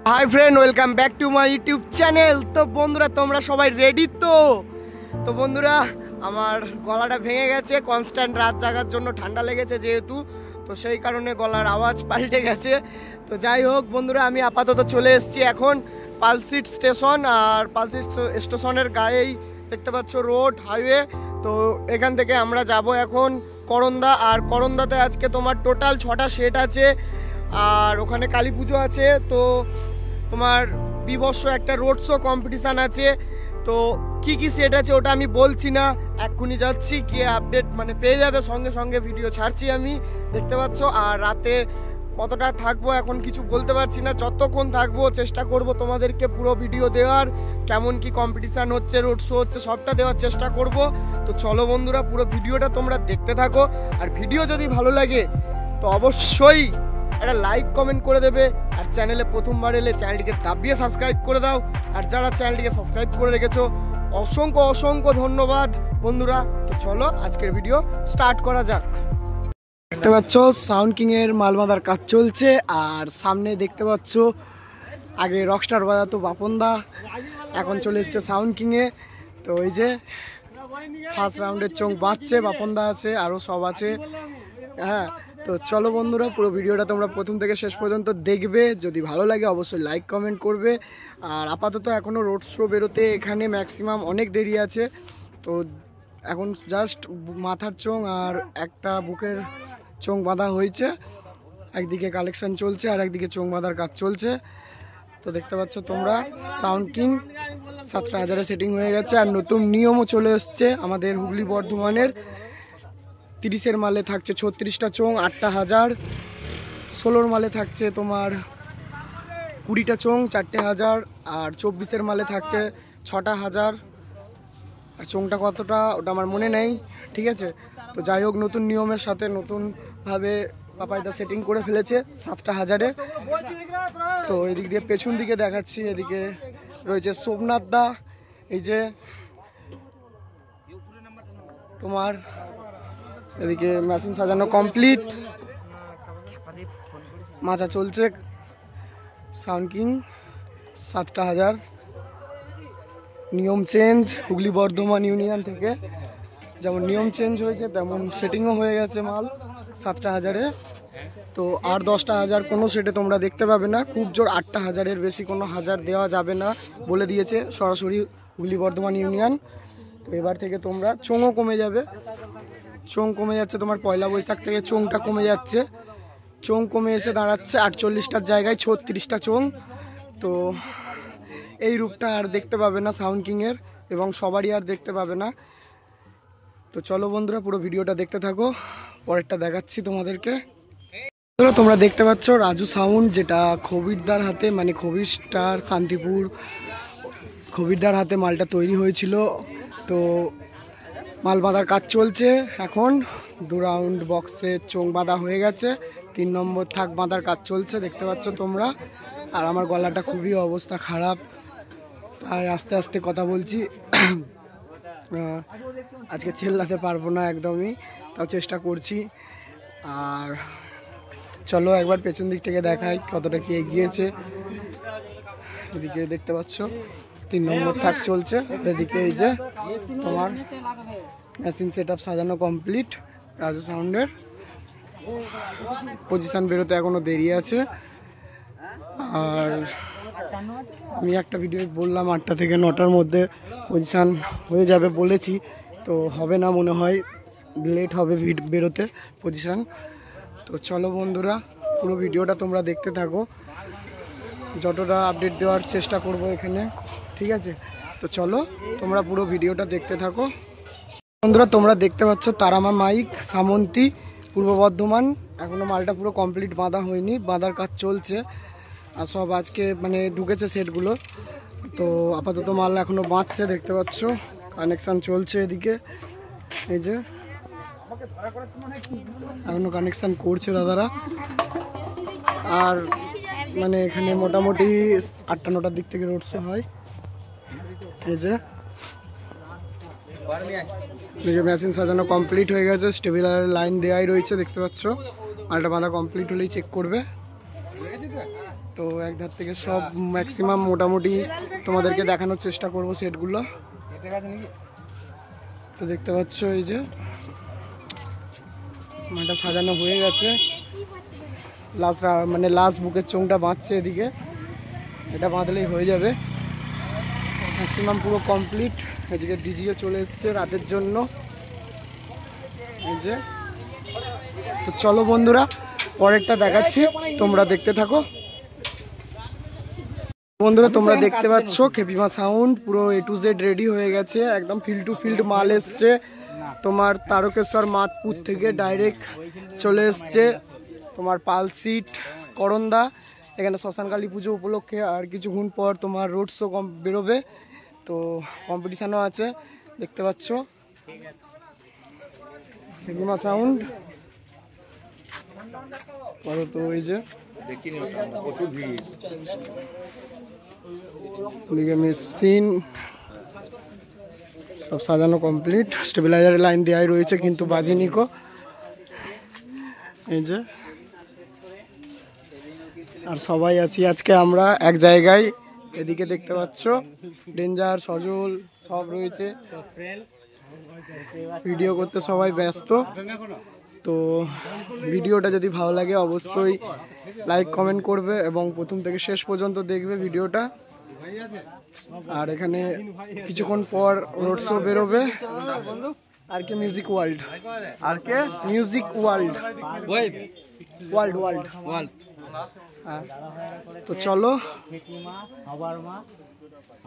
Hi friend, welcome back to my YouTube channel. তো বন্ধুরা, তোমরা সবাই রেডি তো? তো বন্ধুরা, আমার গলাটা ভেঙে গেছে কনস্ট্যান্ট রাত জাগার জন্য, ঠান্ডা লেগেছে যেহেতু, তো সেই কারণে গলার আওয়াজ পাল্টে গেছে। তো যাই হোক বন্ধুরা, আমি আপাতত চলে এসেছি এখন পালসিট স্টেশন। আর পালসিট স্টেশনের গায়েই দেখতে পাচ্ছ রোড, হাইওয়ে। তো এখান থেকে আমরা যাব এখন করন্দা। আর করন্দাতে আজকে তোমার টোটাল 6টা সেট আছে, আর ওখানে কালী পুজো আছে। তো তোমার বিভৎস একটা রোড শো কম্পিটিশান আছে। তো কি কি সেট আছে ওটা আমি বলছি না, এক্ষুনি যাচ্ছি, গিয়ে আপডেট মানে পেয়ে যাবে, সঙ্গে সঙ্গে ভিডিও ছাড়ছি আমি, দেখতে পাচ্ছ। আর রাতে কতটা থাকবো এখন কিছু বলতে পারছি না, যতক্ষণ থাকবো চেষ্টা করব তোমাদেরকে পুরো ভিডিও দেওয়ার, কেমন কি কম্পিটিশান হচ্ছে, রোড শো হচ্ছে, সবটা দেওয়ার চেষ্টা করব। তো চলো বন্ধুরা, পুরো ভিডিওটা তোমরা দেখতে থাকো। আর ভিডিও যদি ভালো লাগে তো অবশ্যই একটা লাইক কমেন্ট করে দেবে। আর চ্যানেলে প্রথমবার এলে চ্যানেলটিকে দাবিয়ে সাবস্ক্রাইব করে দাও। আর যারা চ্যানেলটিকে সাবস্ক্রাইব করে রেখেছো অসংখ্য অসংখ্য ধন্যবাদ বন্ধুরা। তো চলো আজকের ভিডিও স্টার্ট করা যাক। দেখতে পাচ্ছ সাউন্ড কিংয়ের মাল বাঁধার কাজ চলছে। আর সামনে দেখতে পাচ্ছ আগে রকস্টার বাজাতো বাপনদা, এখন চলে এসছে সাউন্ড কিংয়ে। তো ওই যে ফার্স্ট রাউন্ডের চোখ বাঁধছে, বাপনদা আছে, আরও সব আছে। হ্যাঁ, তো চলো বন্ধুরা, পুরো ভিডিওটা তোমরা প্রথম থেকে শেষ পর্যন্ত দেখবে। যদি ভালো লাগে অবশ্যই লাইক কমেন্ট করবে। আর আপাতত এখনও রোড শো বেরোতে এখানে ম্যাক্সিমাম অনেক দেরি আছে। তো এখন জাস্ট মাথার চোং আর একটা বুকের চোং বাঁধা হয়েছে, একদিকে কালেকশন চলছে আর একদিকে চোং বাঁধার কাজ চলছে। তো দেখতে পাচ্ছ তোমরা সাউন্ড কিং 7টা হাজারে সেটিং হয়ে গেছে। আর নতুন নিয়মও চলে এসছে আমাদের হুগলি বর্ধমানের। 30-এর মালে থাকছে 36টা চোং 8টা হাজার, 16-র মালে থাকছে তোমার 20টা চোং 4টে হাজার, আর 24-এর মালে থাকছে 6টা হাজার। আর চোংটা কতটা ওটা আমার মনে নেই, ঠিক আছে। তো যাই হোক, নতুন নিয়মের সাথে নতুনভাবে পাপাইদা সেটিং করে ফেলেছে 7টা হাজারে। তো এদিক দিয়ে পেছন দিকে দেখাচ্ছি, এদিকে রয়েছে সোমনাথ দা, এই যে তোমার এদিকে মেশিন সাজানো কমপ্লিট, মাচা চলছে। সাউন্ড কিং 7টা হাজার, নিয়ম চেঞ্জ হুগলি বর্ধমান ইউনিয়ন থেকে, যেমন নিয়ম চেঞ্জ হয়েছে তেমন সেটিংও হয়ে গেছে মাল 7টা হাজারে। তো আর 10টা হাজার কোনো সেটে তোমরা দেখতে পাবে না, খুব জোর 8টা হাজারের বেশি কোনো হাজার দেওয়া যাবে না বলে দিয়েছে সরাসরি হুগলি বর্ধমান ইউনিয়ন। তো এবার থেকে তোমরা চোঙও কমে যাবে, চোং কমে যাচ্ছে তোমার পয়লা বৈশাখ থেকে, চোংটা কমে যাচ্ছে, চোং কমে এসে দাঁড়াচ্ছে 48টার জায়গায় 36টা চোং। তো এই রূপটা আর দেখতে পাবে না সাউন্ড কিংয়ের, এবং সবারই আর দেখতে পাবে না। তো চলো বন্ধুরা, পুরো ভিডিওটা দেখতে থাকো, পরেরটা দেখাচ্ছি তোমাদেরকে। তোমরা দেখতে পাচ্ছ রাজু সাউন্ড, যেটা খবিরদার হাতে, মানে খবির স্টার শান্তিপুর খবিরদার হাতে মালটা তৈরি হয়েছিল। তো মাল বাঁধার কাজ চলছে এখন, 2 রাউন্ড বক্সে চোং বাঁধা হয়ে গেছে, 3 নম্বর থাক বাঁধার কাজ চলছে, দেখতে পাচ্ছ তোমরা। আর আমার গলাটা খুবই অবস্থা খারাপ, তাই আস্তে আস্তে কথা বলছি। আজকে চেল্লাতে পারবো না একদমই, তাও চেষ্টা করছি। আর চলো একবার পেছন দিক থেকে দেখাই কতটা কি এগিয়েছে। এদিকে দেখতে পাচ্ছ 3 নম্বর থাক চলছে, এদিকে এই যে তোমার মেশিন সেট আপ সাজানো কমপ্লিট। রাজু সাউন্ডের পজিশান বেরোতে এখনও দেরি আছে। আর আমি একটা ভিডিও বললাম 8টা থেকে 9টার মধ্যে পজিশান হয়ে যাবে বলেছি, তো হবে না মনে হয়, লেট হবে বেরোতে পজিশান। তো চলো বন্ধুরা, পুরো ভিডিওটা তোমরা দেখতে থাকো, যতটা আপডেট দেওয়ার চেষ্টা করব এখানে, ঠিক আছে। তো চলো তোমরা পুরো ভিডিওটা দেখতে থাকো বন্ধুরা। তোমরা দেখতে পাচ্ছ তারামা মাইক সামন্তী পূর্ব বর্ধমান, এখনও মালটা পুরো কমপ্লিট বাঁধা হয়নি, বাঁধার কাজ চলছে। আর সব আজকে মানে ঢুকেছে সেটগুলো। তো আপাতত মাল এখনও বাঁধছে, দেখতে পাচ্ছ কানেকশান চলছে এদিকে, এই যে এখনও কানেকশান করছে দাদারা। আর মানে এখানে মোটামুটি 8টা 9টার দিক থেকে রোড শো হয়। এই যে মেশিন সাজানো কমপ্লিট হয়ে গেছে, স্টেবিলার লাইন দেওয়াই রয়েছে, দেখতে পাচ্ছ। মালটা বাঁধা কমপ্লিট হলেই চেক করবে। তো এক ধার থেকে সব ম্যাক্সিমাম মোটামুটি তোমাদেরকে দেখানোর চেষ্টা করব সেটগুলো। তো দেখতে পাচ্ছ এই যে মালটা সাজানো হয়ে গেছে, লাস্ট বুকের চোঙটা বাঁধছে এদিকে, এটা বাঁধলেই হয়ে যাবে। ম্যাক্সিমাম পুরো কমপ্লিট। এদিকে ডিজিও চলে এসছে রাতের জন্য এই যে। তো চলো বন্ধুরা পরেরটা দেখাচ্ছি, তোমরা দেখতে থাকো। বন্ধুরা তোমরা দেখতে পাচ্ছ খেপিমা সাউন্ড পুরো A to Z রেডি হয়ে গেছে, একদম ফিল্ড টু ফিল্ড মাল এসছে। তোমার তারকেশ্বর মাতপুর থেকে ডাইরেক্ট চলে এসছে তোমার পালসিট করন্দা। এখানে শ্মশানকালী পুজো উপলক্ষে আর কিছুক্ষণ পর তোমার রোড শো বেরোবে, তো কম্পিটিশানও আছে দেখতে পাচ্ছ। খেপিমা সাউন্ড পরে তো ওই যে মেশিন সব সাজানো কমপ্লিট, স্টেবিলাইজারের লাইন দেওয়াই রয়েছে কিন্তু বাজিনি কো। এই যে আর সবাই আছি আজকে আমরা এক জায়গায়, এদিকে দেখতে পাচ্ছ ডেঞ্জার সজল সব রয়েছে, ভিডিও করতে সবাই ব্যস্ত। তো ভিডিওটা যদি ভালো লাগে অবশ্যই লাইক কমেন্ট করবে এবং প্রথম থেকে শেষ পর্যন্ত দেখবে ভিডিওটা। আর এখানে কিছুক্ষণ পর রোড শো বেরোবে R K music world, R K music world world world world. হ্যাঁ তো চলো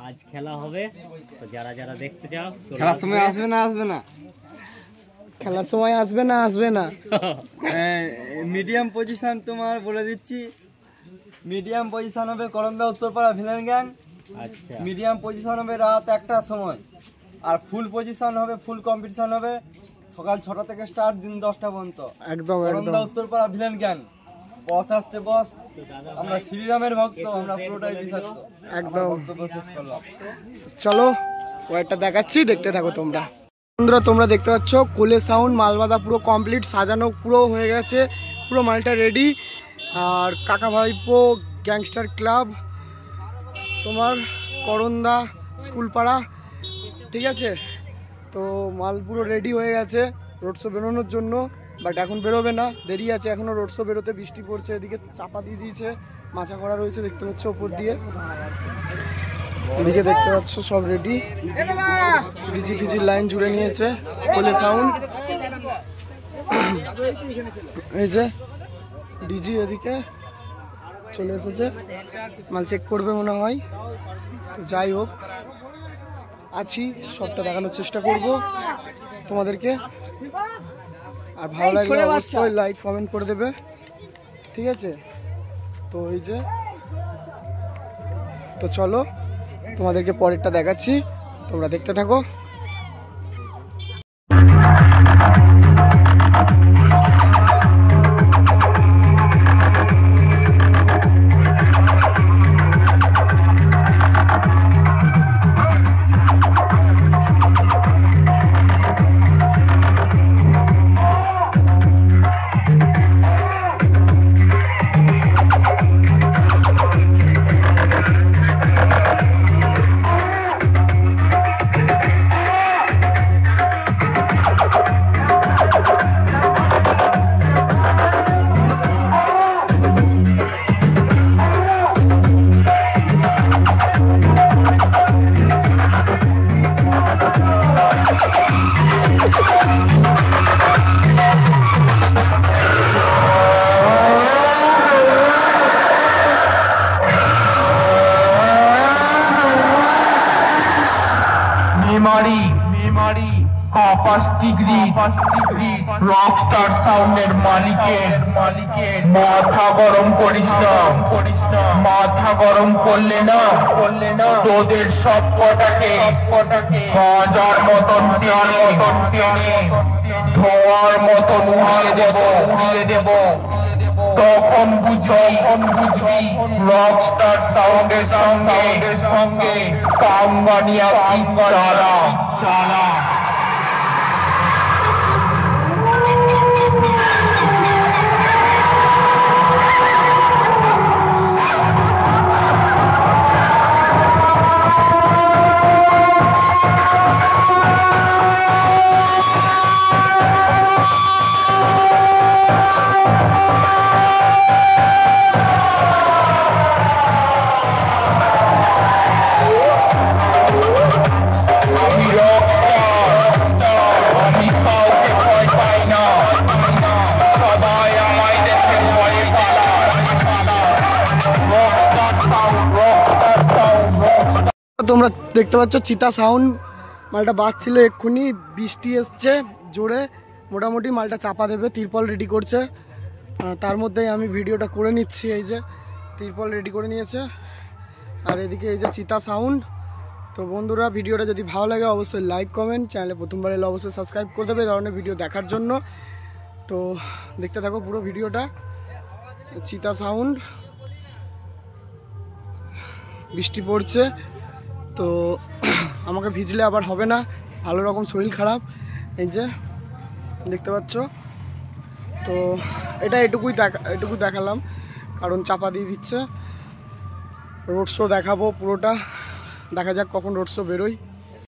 আজ খেলা হবে, তো যারা যারা দেখতে চাও খেলার সময় আসবে না আসবে না? খেলার সময় আসবে না আসবে না? মিডিয়াম পজিশন তোমার বলে দিচ্ছি, মিডিয়াম পজিশন হবে করন্দা উত্তরপাড়া ভিলেন গ্যাং। আচ্ছা, মিডিয়াম পজিশন হবে রাত 1টার সময়, আর ফুল পজিশন হবে, ফুল কম্পিটিশন হবে সকাল 6টা থেকে স্টার্ট, দিন 10টা পর্যন্ত। একদম করন্দা উত্তরপাড়া ভিলেন গ্যাং, বস আসছে বস, আমরা শ্রীরামের ভক্ত, আমরা পুরোটাই বিশ্বাস একদম। বক্তব্য শেষ করলাম। চলো ওটা দেখাচ্ছি, দেখতে থাকো তোমরা। বন্ধুরা তোমরা দেখতে পাচ্ছ কোলে সাউন্ড মালবাদা পুরো কমপ্লিট, সাজানো পুরো হয়ে গেছে, পুরো মালটা রেডি। আর কাকা ভাইপো গ্যাংস্টার ক্লাব তোমার করন্দা স্কুলপাড়া, ঠিক আছে। তো মাল পুরো রেডি হয়ে গেছে রোড শো বেরোনোর জন্য, বাট এখন বেরোবে না, দেরি আছে এখনও রোড শো বেরোতে। বৃষ্টি পড়ছে, এদিকে চাপা দিয়ে দিয়েছে, মাচা করা রয়েছে দেখতে পাচ্ছ ওপর দিয়ে। এদিকে দেখতে পাচ্ছ সব রেডি, ডিজি ফিজির লাইন জুড়ে নিয়েছে কোলে সাউন্ড। এই যে ডিজি এদিকে চলে এসেছে, মাল চেক করবে মনে হয়। তো যাই হোক আছি, সবটা দেখানোর চেষ্টা করব তোমাদেরকে। আর ভালো লাগলে অবশ্যই লাইক কমেন্ট করে দেবে, ঠিক আছে। তো এই যে, তো চলো তোমাদেরকে পরেরটা দেখাচ্ছি, তোমরা দেখতে থাকো। মেমারি কপাস ডিগ্রি রকস্টার সাউন্ডের মালিকের মাথা গরম করিস না, মাথা গরম করলে না তোদের সব কটাকে গাঁজার মতন টেনে ধোঁয়ার মতন উড়িয়ে দেব। তখন বুঝবি রকস্টার সাউন্ডের সঙ্গে কাঙ্গানিয়া চালা। তোমরা দেখতে পাচ্ছ চিতা সাউন্ড মালটা বাজছিল এক্ষুনি, বৃষ্টি এসছে জোরে, মোটামুটি মালটা চাপা দেবে, তিরপল রেডি করছে। তার মধ্যেই আমি ভিডিওটা করে নিচ্ছি। এই যে তিরপল রেডি করে নিয়েছে, আর এদিকে এই যে চিতা সাউন্ড। তো বন্ধুরা ভিডিওটা যদি ভালো লাগে অবশ্যই লাইক কমেন্ট, চ্যানেলে প্রথমবার এলে অবশ্যই সাবস্ক্রাইব করে দেবে এই ধরনের ভিডিও দেখার জন্য। তো দেখতে থাকো পুরো ভিডিওটা। চিতা সাউন্ড, বৃষ্টি পড়ছে, তো আমাকে ভিজলে আবার হবে না, ভালো রকম শরীর খারাপ। এই যে দেখতে পাচ্ছ, তো এটা এটুকু দেখালাম, কারণ চাপা দিয়ে দিচ্ছে। রোড শো দেখাবো পুরোটা, দেখা যাক কখন রোড শো বেরোয়।